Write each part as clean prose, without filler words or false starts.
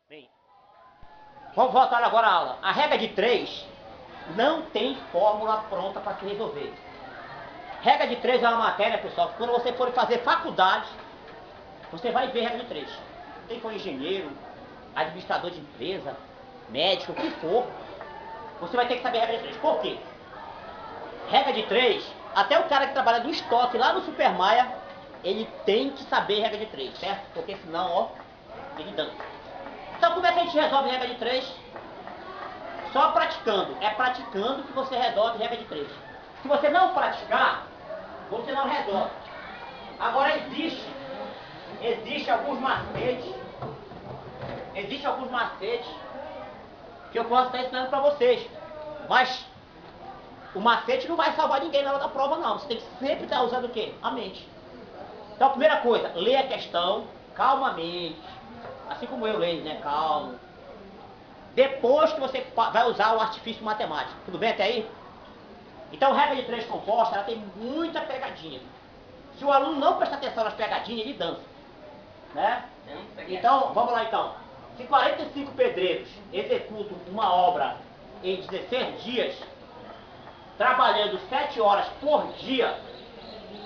Bem, vamos voltar agora à aula. A regra de 3 não tem fórmula pronta para se resolver. Regra de 3 é uma matéria, pessoal, que quando você for fazer faculdade, você vai ver regra de 3. Quem for engenheiro, administrador de empresa, médico, o que for, você vai ter que saber regra de 3. Por quê? Regra de 3, até o cara que trabalha no estoque lá no Super Maia, ele tem que saber regra de 3, certo? Porque senão, ó, ele dança. Então como é que a gente resolve regra de 3? Só praticando. É praticando que você resolve regra de 3. Se você não praticar, você não resolve. Agora existe alguns macetes que eu posso estar ensinando para vocês. Mas o macete não vai salvar ninguém na hora da prova, não. Você tem que sempre estar usando o quê? A mente. Então a primeira coisa, lê a questão calmamente. Assim como eu leio, né? Calmo. Depois que você vai usar o artifício matemático. Tudo bem até aí? Então, regra de 3 composta, ela tem muita pegadinha. Se o aluno não prestar atenção nas pegadinhas, ele dança. Né? Então, vamos lá então. Se 45 pedreiros executam uma obra em 16 dias, trabalhando 7 horas por dia,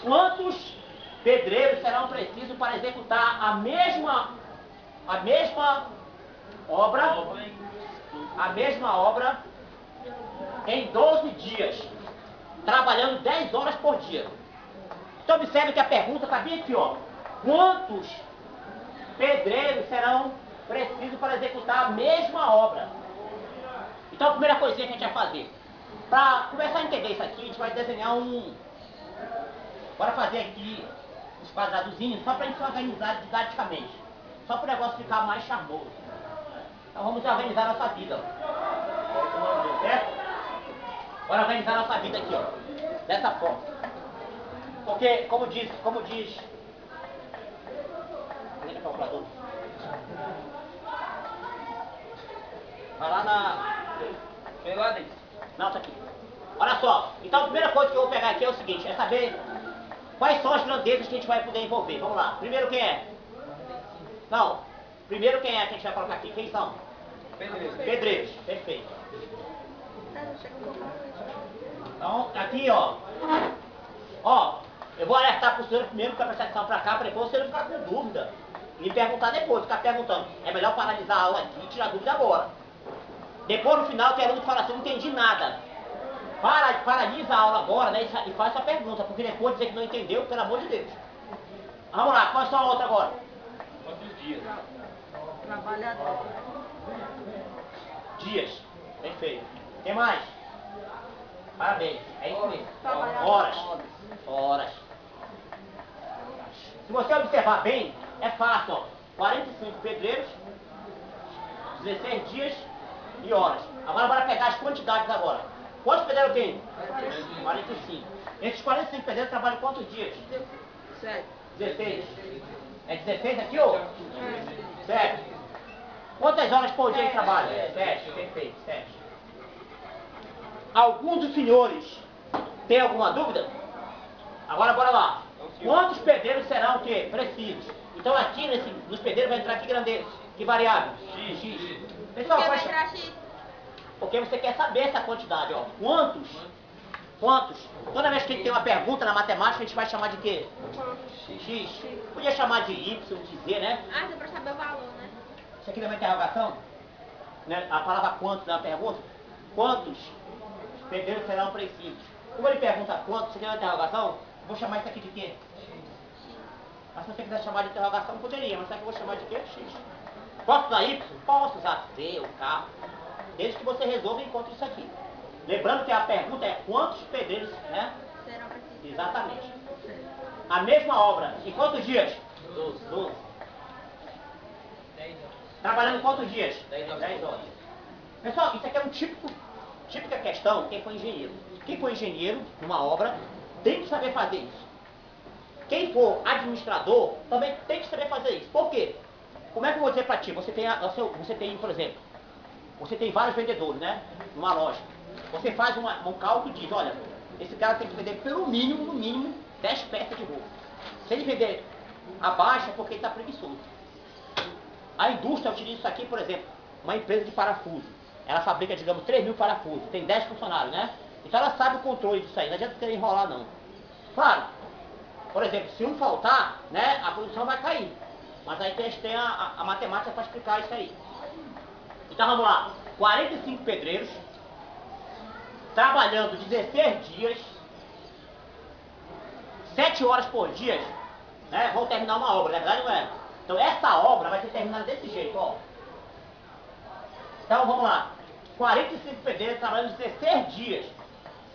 quantos pedreiros serão precisos para executar a mesma obra em 12 dias, trabalhando 10 horas por dia? Então observe que a pergunta está bem aqui, ó. Quantos pedreiros serão precisos para executar a mesma obra? Então a primeira coisinha que a gente vai fazer, para começar a entender isso aqui, a gente vai desenhar bora fazer aqui os quadradozinhos, só para a gente se organizar didaticamente. Só para o negócio ficar mais charmoso. Então vamos organizar nossa vida, ó. Certo? Bora organizar nossa vida aqui, ó. Dessa forma. Porque, como diz... Cadê o calculador? Vai lá na... Não, tá aqui. Olha só. Então a primeira coisa que eu vou pegar aqui é o seguinte. É saber quais são as grandezas que a gente vai poder envolver. Vamos lá. Primeiro quem é? Não. Primeiro quem é que a gente vai colocar aqui? Quem são? Pedreiros. Perfeito. Então, aqui, ó. Ó, eu vou alertar pro senhor primeiro para prestar atenção pra cá, para depois você não ficar com dúvida. E me perguntar depois, ficar perguntando. É melhor paralisar a aula aqui e tirar dúvida agora. Depois, no final, tem aluno que fala assim, não entendi nada. Paralisa a aula agora, né, e faz sua pergunta, porque depois dizer que não entendeu, pelo amor de Deus. Vamos lá, qual é a sua outra agora? Quantos dias? Trabalhador. Dias. Perfeito. O que mais? Parabéns. É isso mesmo. Trabalhador. Horas. Se você observar bem, é fácil, ó. 45 pedreiros, 16 dias e horas. Agora bora pegar as quantidades agora. Quantos pedreiros tem? 45. Esses 45 pedreiros trabalham quantos dias? 16. É 16 aqui, ô? 7. Quantas horas por dia de trabalho? 7. Perfeito, 7. Alguns dos senhores têm alguma dúvida? Agora bora lá. Quantos pedreiros serão o quê? Precisos. Então aqui nos pedreiros vai entrar que grandeza? Que variável? X. Pessoal, porque você quer saber essa quantidade, ó. Quantos? Toda vez que tem uma pergunta na matemática, a gente vai chamar de quê? X. Podia chamar de Y, de Z, né? Ah, dá pra saber o valor, né? Isso aqui é uma interrogação? Né? A palavra quantos é uma pergunta? Quantos pedreiros serão precisos? Como ele pergunta quantos, isso aqui é uma interrogação? Eu vou chamar isso aqui de quê? Mas se você quiser chamar de interrogação, poderia, mas sabe que eu vou chamar de quê? X. Posso usar Y? Posso usar Z ou K. Desde que você resolva e encontre isso aqui. Lembrando que a pergunta é quantos pedreiros, né? Serão precisos. Exatamente. A mesma obra, em quantos dias? 12. Trabalhando em quantos dias? 10 horas. Pessoal, isso aqui é típica questão quem for engenheiro. Quem for engenheiro numa obra tem que saber fazer isso. Quem for administrador também tem que saber fazer isso. Por quê? Como é que eu vou dizer pra ti? Você tem, por exemplo, você tem vários vendedores, né? Numa loja. Você faz um cálculo e diz, olha, esse cara tem que vender pelo mínimo, no mínimo, 10 peças de roupa. Se ele vender abaixo é porque ele está preguiçoso. A indústria utiliza isso aqui, por exemplo, uma empresa de parafuso. Ela fabrica, digamos, 3.000 parafusos, tem 10 funcionários, né? Então ela sabe o controle disso aí, não adianta querer enrolar não. Claro, por exemplo, se um faltar, né, a produção vai cair. Mas aí a gente tem a matemática para explicar isso aí. Então vamos lá, 45 pedreiros, trabalhando 16 dias, 7 horas por dia, né, vão terminar uma obra, na verdade não é? Então essa obra vai ser terminada desse jeito, ó. Então vamos lá, 45 pedreiros trabalhando 16 dias,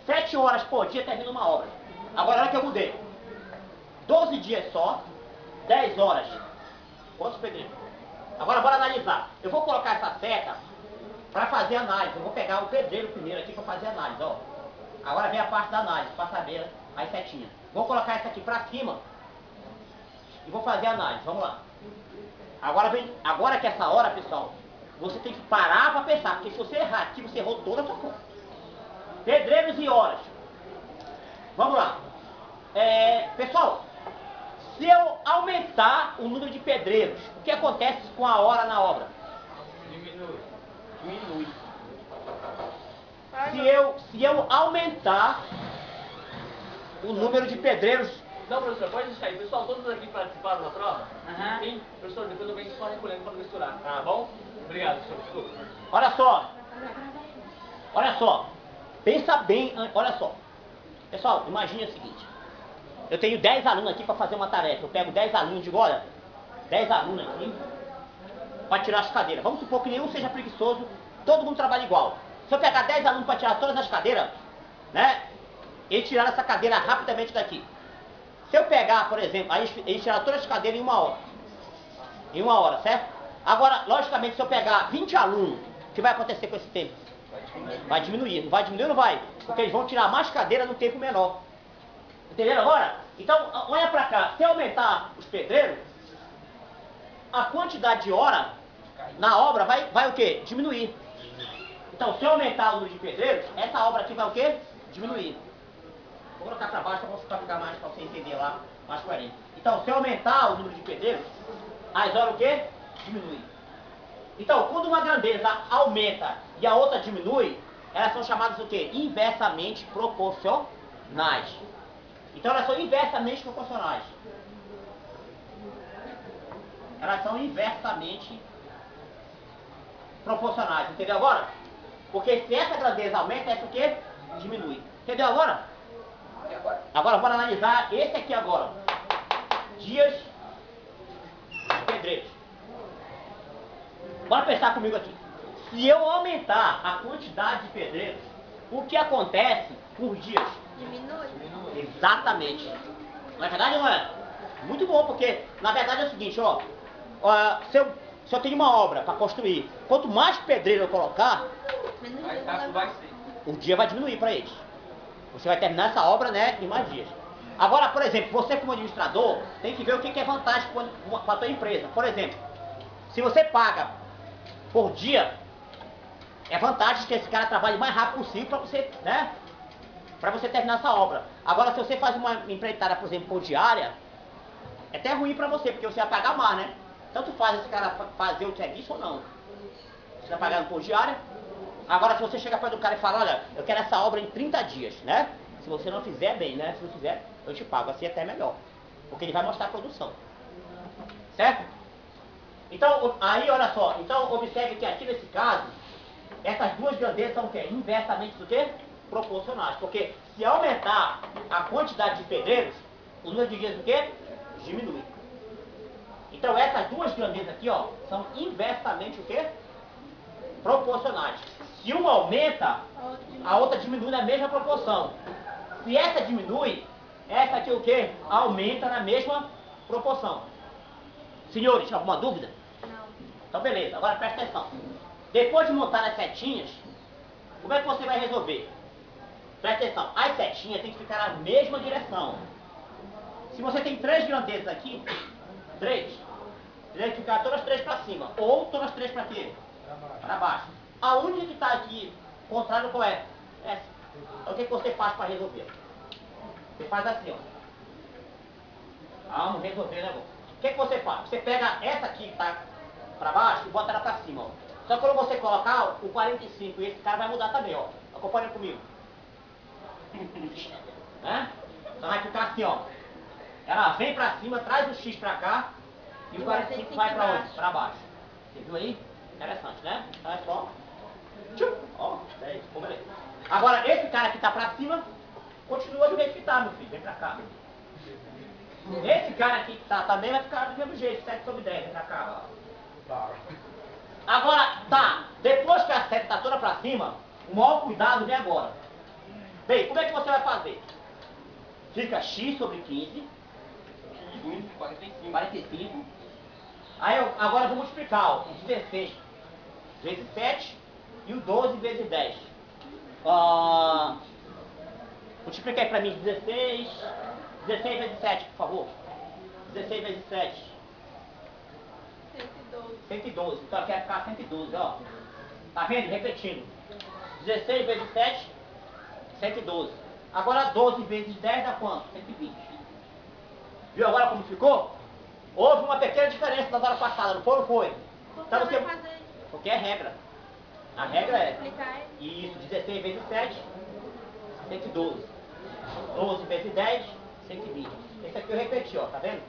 7 horas por dia termina uma obra. Agora olha que eu mudei, 12 dias só, 10 horas. Quantos pedreiros? Agora bora analisar. Eu vou colocar essa seta para fazer análise. Eu vou pegar o pedreiro primeiro aqui para fazer análise, ó. Agora vem a parte da análise, para saber as setinhas. Vou colocar essa aqui para cima e vou fazer a análise. Vamos lá. Agora que essa hora, pessoal, você tem que parar para pensar, porque se você errar aqui, você errou toda a sua conta. Pedreiros e horas. Vamos lá. Pessoal, se eu aumentar o número de pedreiros, o que acontece com a hora na obra? Diminui. Se eu aumentar o número de pedreiros... Não, professor, pode deixar aí. Pessoal, todos aqui participaram da prova? Aham. Sim? Professor, depois eu venho só recolhendo para misturar. Tá bom? Obrigado, professor. Desculpa. Olha só. Pensa bem, olha só. Pessoal, imagine o seguinte. Eu tenho 10 alunos aqui para fazer uma tarefa. Eu pego 10 alunos e digo, olha, 10 alunos aqui para tirar as cadeiras. Vamos supor que nenhum seja preguiçoso, todo mundo trabalha igual. Se eu pegar 10 alunos para tirar todas as cadeiras, né, eles tiraram essa cadeira rapidamente daqui. Se eu pegar, por exemplo, aí eles tiraram todas as cadeiras em 1 hora. Em 1 hora, certo? Agora, logicamente, se eu pegar 20 alunos, o que vai acontecer com esse tempo? Vai diminuir. Não vai diminuir ou não vai? Porque eles vão tirar mais cadeiras num tempo menor. Entenderam agora? Então, olha pra cá. Se eu aumentar os pedreiros, a quantidade de hora na obra vai o quê? Diminuir. Então, se eu aumentar o número de pedreiros, essa obra aqui vai o quê? Diminuir. Vou colocar pra baixo para ficar mais, para você entender lá, mais coerente. Então, se eu aumentar o número de pedreiros, as horas o quê? Diminui. Então, quando uma grandeza aumenta e a outra diminui, elas são chamadas o quê? Inversamente proporcionais. Então elas são inversamente proporcionais. Elas são inversamente proporcionais. Entendeu agora? Porque se essa grandeza aumenta, essa o quê? Diminui. Entendeu agora? Agora bora analisar esse aqui agora. Dias de pedreiros. Bora pensar comigo aqui. Se eu aumentar a quantidade de pedreiros, o que acontece por dias? Diminui. Exatamente. Não é verdade ou não é? Muito bom, porque na verdade é o seguinte, ó. Se eu tenho uma obra para construir, quanto mais pedreiro eu colocar, Menos Mais dias rápido vai vai ser. o dia vai diminuir para eles. Você vai terminar essa obra, né, em mais dias. Agora, por exemplo, você como administrador, tem que ver o que é vantagem para a tua empresa. Por exemplo, se você paga por dia, é vantagem que esse cara trabalhe o mais rápido possível para você, né, para você terminar essa obra. Agora, se você faz uma empreitada, por exemplo, por diária, é até ruim para você, porque você vai pagar mais, né? Tanto faz esse cara fazer o serviço ou não. Você vai pagando por diária. Agora, se você chega perto do cara e fala, olha, eu quero essa obra em 30 dias, né? Se você não fizer, bem, né? Se não fizer, eu te pago. Assim é até melhor. Porque ele vai mostrar a produção. Certo? Então, aí, olha só. Então, observe que aqui nesse caso, essas duas grandezas são o quê? Inversamente do quê? Proporcionais. Porque se aumentar a quantidade de pedreiros, o número de dias do quê? Diminui. Então, essas duas grandezas aqui, ó, são inversamente o quê? Proporcionais. Se uma aumenta, a outra diminui na mesma proporção. Se essa diminui, essa aqui o quê? Aumenta na mesma proporção. Senhores, alguma dúvida? Não. Então beleza, agora presta atenção. Depois de montar as setinhas, como é que você vai resolver? Presta atenção, as setinhas têm que ficar na mesma direção. Se você tem 3 grandezas aqui, 3, tem que ficar todas as 3 para cima, ou todas as 3 para quê? Para baixo. A única que está aqui, contrário qual é? Essa. Então o que você faz para resolver? Você faz assim, ó. Vamos resolver, né, amor? O que você faz? Você pega essa aqui que está pra baixo e bota ela pra cima, ó. Só que quando você colocar o 45, esse cara vai mudar também, ó. Acompanha comigo. Né? Então vai ficar assim, ó. Ela vem pra cima, traz o X pra cá e o 45 vai pra onde? Pra baixo. Você viu aí? Interessante, né? Então é só... Tchum, ó, é isso, como beleza. Agora, esse cara que tá pra cima, continua do jeito que tá, meu filho. Vem pra cá. Esse cara aqui que tá também vai ficar do mesmo jeito, 7 sobre 10, vem pra cá, ó. Agora, tá, depois que a seta tá toda pra cima, o maior cuidado vem agora. Bem, como é que você vai fazer? Fica X sobre 15. 45. Aí agora eu vou multiplicar, ó, o 16 vezes 7 e o 12 vezes 10. Multiplica aí pra mim, 16 vezes 7, por favor. 16 vezes 7. 112. Então aqui vai ficar 112, ó. Tá vendo? Repetindo. 16 vezes 7, 112. Agora 12 vezes 10 dá quanto? 120. Viu agora como ficou? Houve uma pequena diferença das horas passadas, não foi ou foi? Então você... Porque é regra. A regra é... Isso, 16 vezes 7, 112. 12 vezes 10, 120. Esse aqui eu repeti, ó, tá vendo?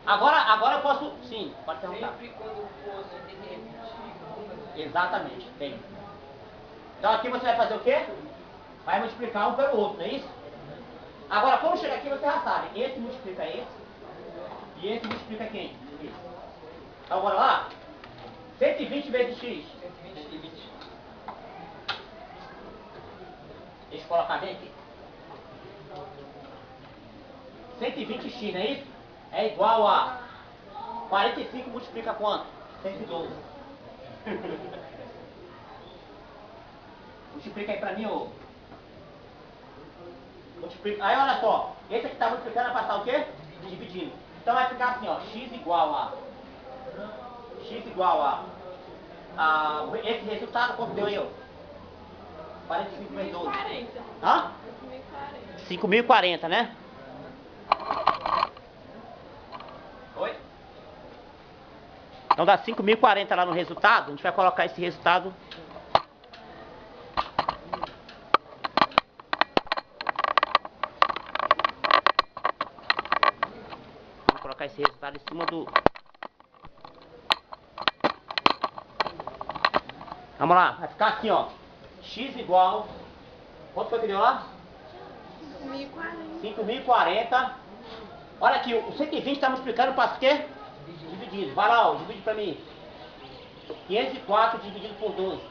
Agora eu posso... Sim, pode perguntar. Sempre quando fosse tem que repetir. Exatamente, tem. Então aqui você vai fazer o quê? Vai multiplicar um pelo outro, não é isso? Agora, quando chegar aqui, você já sabe. Esse multiplica esse. E esse multiplica quem? Esse. Então, bora lá? 120 vezes x. 120. Deixa eu colocar bem aqui. 120x, não é isso? É igual a 45 multiplica quanto? 112. Multiplica aí pra mim, ô. Multiplica. Aí olha só, esse aqui tá multiplicando vai passar o quê? Dividindo. Então vai ficar assim, ó, x igual a esse resultado, quanto deu aí, ó? 45 vezes 12. 40. Hã? 5.040, né? Oi? Então dá 5.040 lá no resultado, a gente vai colocar esse resultado. Vou colocar esse resultado em cima do... Vamos lá, vai ficar assim, ó. X igual... Quanto foi que deu lá? 5.040. Olha aqui, o 120 está multiplicando para quê? Dividido. Vai lá, ó, divide para mim. 504 dividido por 12.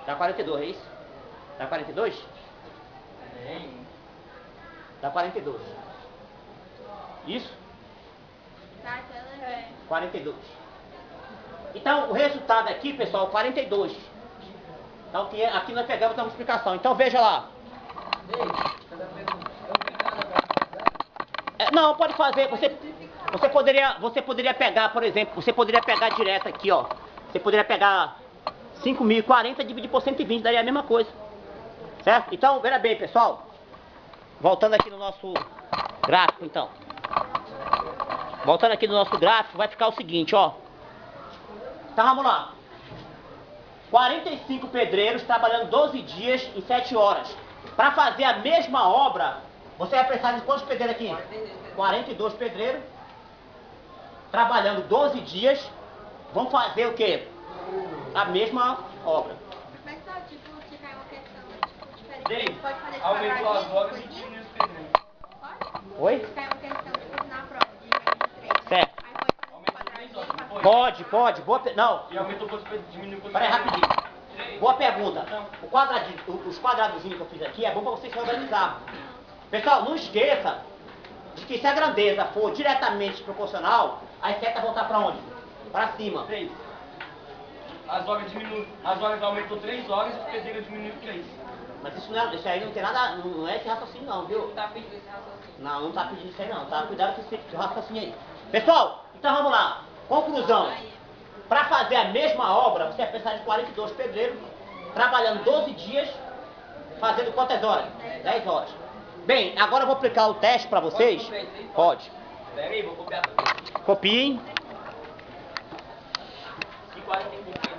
Dá 42, é isso? Dá 42? Dá 42. Isso? 42. Então, o resultado aqui, pessoal, 42. Então, aqui nós pegamos a multiplicação. Então, veja lá. Não, pode fazer. Você poderia pegar, por exemplo, você poderia pegar direto aqui, ó. Você poderia pegar 5.040 e dividir por 120, daria a mesma coisa. Certo? Então, veja bem, pessoal. Voltando aqui no nosso gráfico, então. Voltando aqui no nosso gráfico, vai ficar o seguinte, ó. Então, vamos lá. 45 pedreiros trabalhando 12 dias em 7 horas. Para fazer a mesma obra, você vai precisar de quantos pedreiros aqui? 42 pedreiros. Trabalhando 12 dias. Vão fazer o quê? A mesma obra. Mas só, tipo, se cai uma questão, tipo, diferente. Ei, Pode fazer esse aumentou as quadradinho, horas e tipo aqui? diminuiu os pedreiros. Pode? Oi? Se cai uma questão, tipo, na prova, de meio de 3, né? Certo. Aí pode fazer esse Aumentou quadradinho. 3 horas, não foi? Pode. Não, E aumentou para diminuiu para peraí, rapidinho. Boa pergunta. O quadradinho, os quadradozinhos que eu fiz aqui é bom para vocês se organizar. Pessoal, não esqueça de que se a grandeza for diretamente proporcional, as setas vão estar para onde? Para cima. 3. As horas diminuem. As horas aumentou 3 horas e os pedreiros diminuiu 3. Mas isso aí não tem nada, não é esse raciocínio não, viu? Tá pedindo esse raciocínio. Não tá pedindo isso aí não, tá? Cuidado com esse raciocínio aí. Pessoal, então vamos lá. Conclusão. Para fazer a mesma obra, você vai precisar de 42 pedreiros, trabalhando 12 dias, fazendo quantas horas? 10 horas. Bem, agora eu vou aplicar o teste para vocês. Pode. Pera aí, vou copiar também. Copiem. 40%.